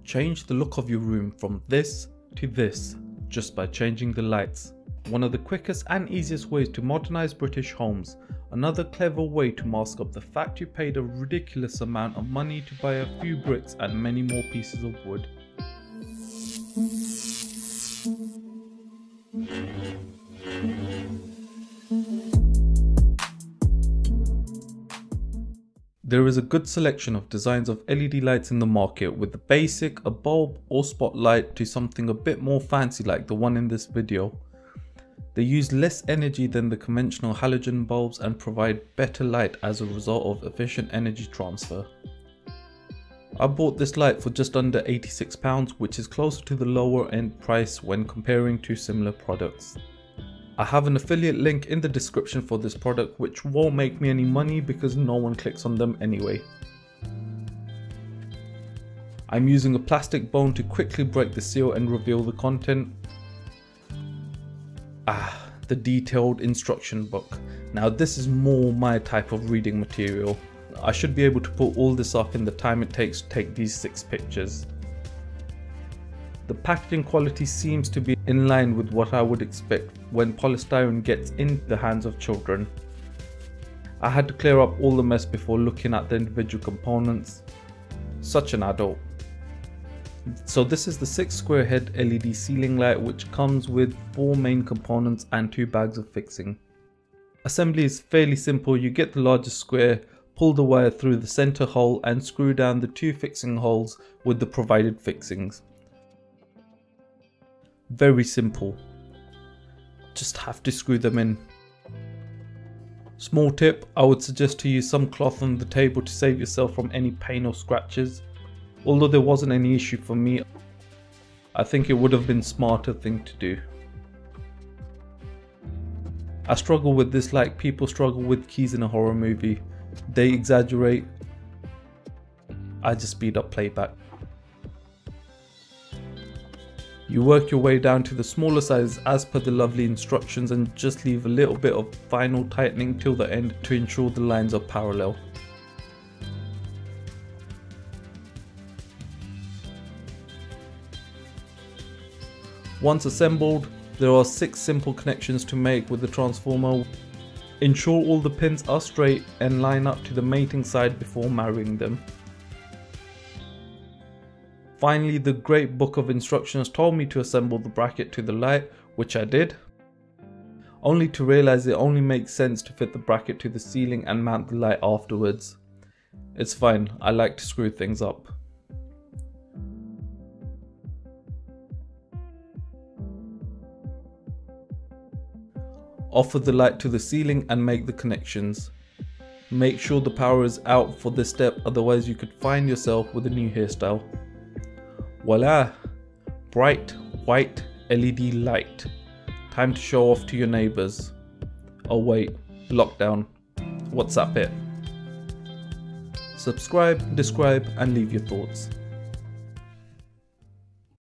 Change the look of your room from this to this just by changing the lights. One of the quickest and easiest ways to modernize British homes. Another clever way to mask up the fact you paid a ridiculous amount of money to buy a few bricks and many more pieces of wood. There is a good selection of designs of LED lights in the market, with the basic, a bulb or spotlight, to something a bit more fancy like the one in this video. They use less energy than the conventional halogen bulbs and provide better light as a result of efficient energy transfer. I bought this light for just under £86, which is closer to the lower end price when comparing to similar products. I have an affiliate link in the description for this product, which won't make me any money because no one clicks on them anyway. I'm using a plastic bone to quickly break the seal and reveal the content. The detailed instruction book. Now this is more my type of reading material. I should be able to put all this up in the time it takes to take these 6 pictures. The packaging quality seems to be in line with what I would expect when polystyrene gets in the hands of children. I had to clear up all the mess before looking at the individual components. Such an adult. So this is the 6 square head LED ceiling light, which comes with 4 main components and 2 bags of fixing. Assembly is fairly simple. You get the largest square, pull the wire through the center hole and screw down the 2 fixing holes with the provided fixings. Very simple. Just have to screw them in. Small tip, I would suggest to use some cloth on the table to save yourself from any pain or scratches. Although there wasn't any issue for me, I think it would have been a smarter thing to do. I struggle with this like people struggle with keys in a horror movie. They exaggerate. I just speed up playback. You work your way down to the smaller size as per the lovely instructions and just leave a little bit of final tightening till the end to ensure the lines are parallel. Once assembled, there are 6 simple connections to make with the transformer. Ensure all the pins are straight and line up to the mating side before marrying them. Finally, the great book of instructions told me to assemble the bracket to the light, which I did, only to realize it only makes sense to fit the bracket to the ceiling and mount the light afterwards. It's fine, I like to screw things up. Offer the light to the ceiling and make the connections. Make sure the power is out for this step, otherwise you could find yourself with a new hairstyle. Voila! Bright white LED light. Time to show off to your neighbours. Oh wait, lockdown. What's that bit? Subscribe, describe and leave your thoughts.